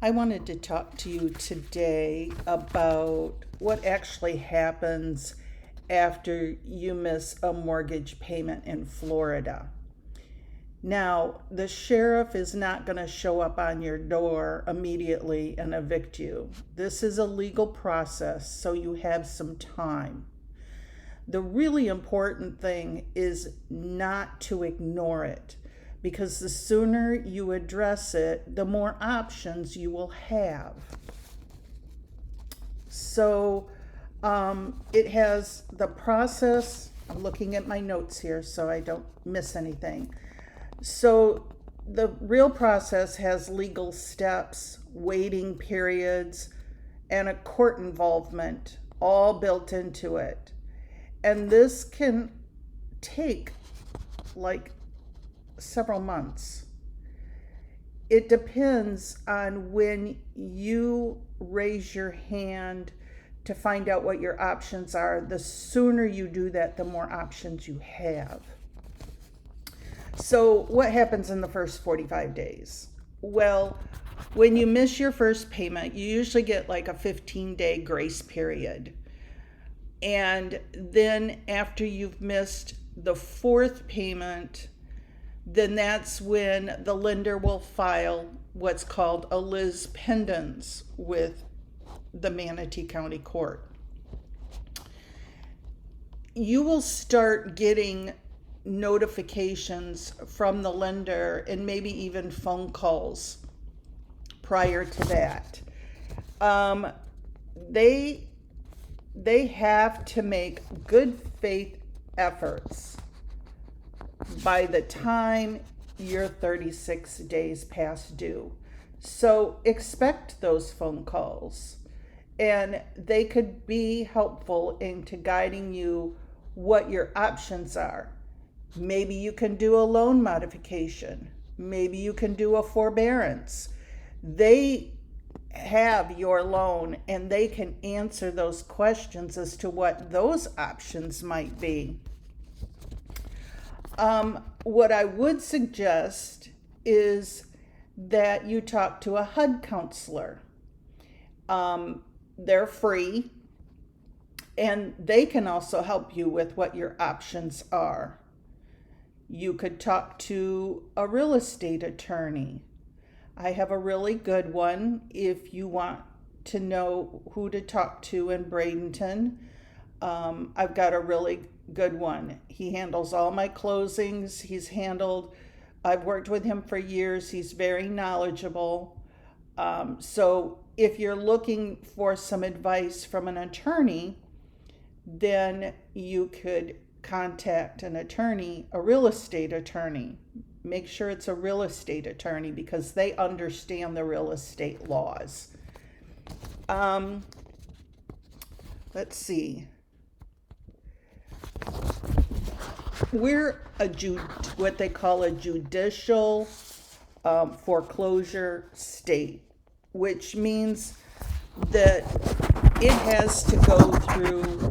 I wanted to talk to you today about what actually happens after you miss a mortgage payment in Florida. Now, the sheriff is not going to show up on your door immediately and evict you. This is a legal process, so you have some time. The really important thing is not to ignore it, because the sooner you address it, the more options you will have. So it has the process. I'm looking at my notes here so I don't miss anything. So the real process has legal steps, waiting periods, and a court involvement all built into it. And this can take like several months. It depends on when you raise your hand to find out what your options are. The sooner you do that, the more options you have. So what happens in the first 45 days? Well, when you miss your first payment, you usually get like a 15-day grace period. And then after you've missed the fourth payment, then that's when the lender will file what's called a lis pendens with the Manatee County Court. You will start getting notifications from the lender and maybe even phone calls prior to that. They have to make good faith efforts by the time you're 36 days past due. So expect those phone calls, and they could be helpful into guiding you what your options are. Maybe you can do a loan modification. Maybe you can do a forbearance. They have your loan and they can answer those questions as to what those options might be. What I would suggest is that you talk to a HUD counselor. They're free, and they can also help you with what your options are. You could talk to a real estate attorney. I have a really good one if you want to know who to talk to in Bradenton. I've got a really good one. He handles all my closings. I've worked with him for years. He's very knowledgeable. So if you're looking for some advice from an attorney, then you could contact an attorney, a real estate attorney. Make sure it's a real estate attorney because they understand the real estate laws. Let's see. We're what they call a judicial foreclosure state, which means that it has to go through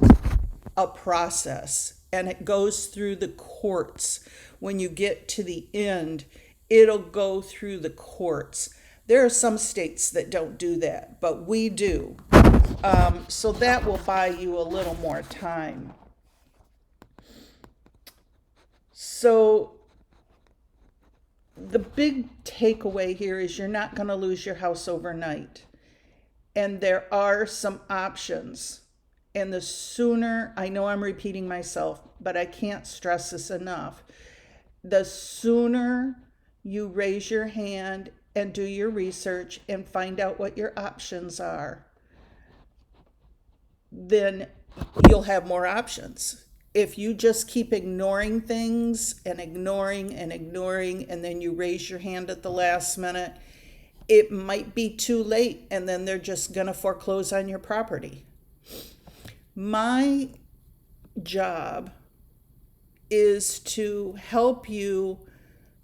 a process, and it goes through the courts. When you get to the end, it'll go through the courts. There are some states that don't do that, but we do. So that will buy you a little more time. So the big takeaway here is you're not going to lose your house overnight. And there are some options. And the sooner, I know I'm repeating myself, but I can't stress this enough. The sooner you raise your hand and do your research and find out what your options are, then you'll have more options. If you just keep ignoring things and ignoring, and then you raise your hand at the last minute, it might be too late, and then they're just going to foreclose on your property. My job is to help you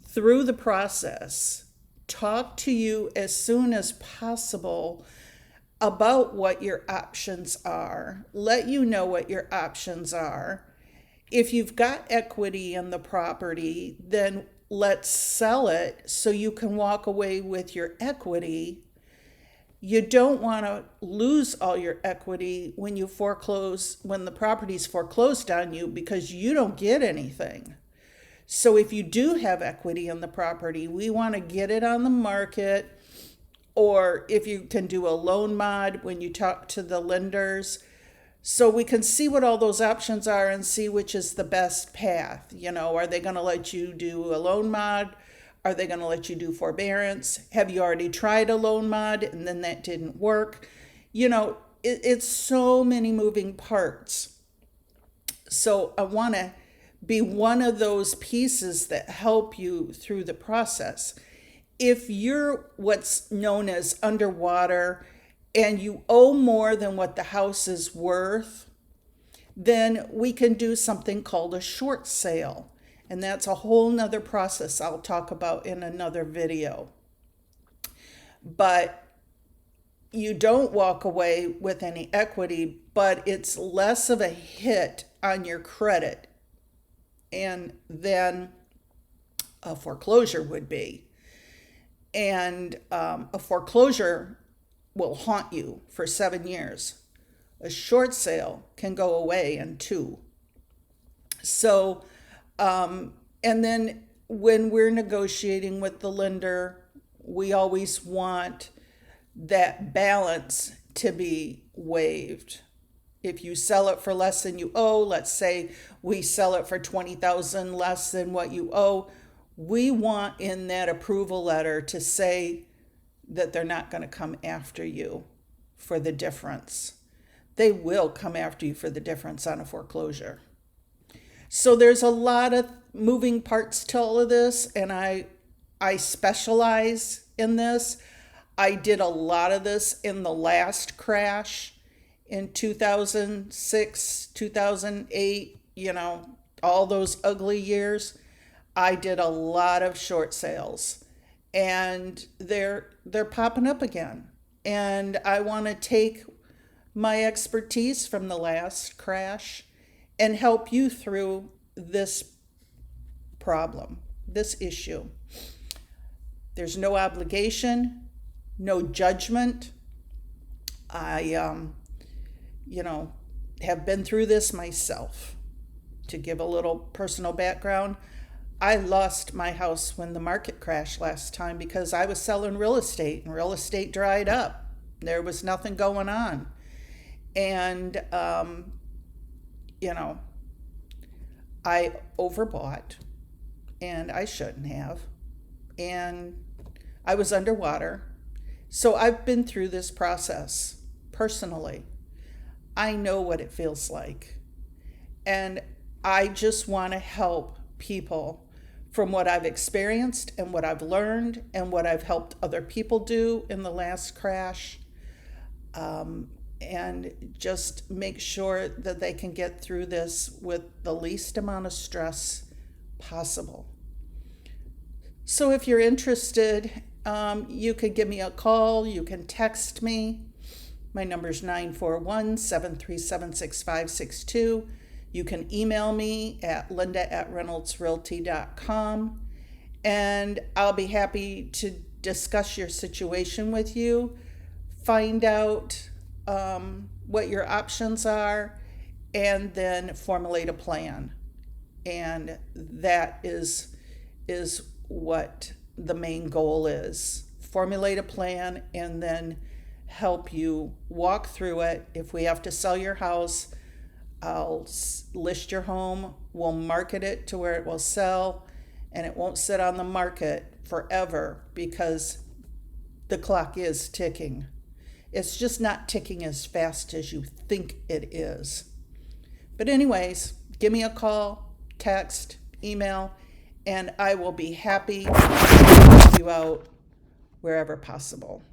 through the process, talk to you as soon as possible about what your options are, let you know what your options are. If you've got equity in the property, then let's sell it so you can walk away with your equity You don't want to lose all your equity when you foreclose, when the property's foreclosed on you, because you don't get anything. So if you do have equity in the property, we want to get it on the market, or if you can do a loan mod when you talk to the lenders, so we can see what all those options are and see which is the best path. Are they going to let you do a loan mod? Are they going to let you do forbearance? Have you already tried a loan mod and then that didn't work? It's so many moving parts. So I want to be one of those pieces that help you through the process. If you're what's known as underwater and you owe more than what the house is worth, then we can do something called a short sale. And that's a whole nother process I'll talk about in another video. But you don't walk away with any equity, but it's less of a hit on your credit and than a foreclosure would be. And a foreclosure will haunt you for 7 years. A short sale can go away in 2. So, and then when we're negotiating with the lender, we always want that balance to be waived. If you sell it for less than you owe, let's say we sell it for $20,000 less than what you owe, we want in that approval letter to say that they're not going to come after you for the difference. They will come after you for the difference on a foreclosure. So there's a lot of moving parts to all of this, and I specialize in this. I did a lot of this in the last crash in 2006, 2008, all those ugly years. I did a lot of short sales, and they're popping up again. And I want to take my expertise from the last crash and help you through this problem, this issue. There's no obligation, no judgment. I, have been through this myself. To give a little personal background, I lost my house when the market crashed last time because I was selling real estate and real estate dried up. There was nothing going on. And, I overbought and I shouldn't have. And I was underwater. So I've been through this process personally. I know what it feels like. And I just want to help people from what I've experienced and what I've learned and what I've helped other people do in the last crash. And just make sure that they can get through this with the least amount of stress possible. So if you're interested, you could give me a call. You can text me. My number is 941-737-6562. You can email me at linda@reynoldsrealty.com. And I'll be happy to discuss your situation with you, find out what your options are, and then formulate a plan. And that is what the main goal is. Formulate a plan and then help you walk through it. If we have to sell your house, I'll list your home, we'll market it to where it will sell, and it won't sit on the market forever because the clock is ticking. It's just not ticking as fast as you think it is. But anyways, give me a call, text, email, and I will be happy to help you out wherever possible.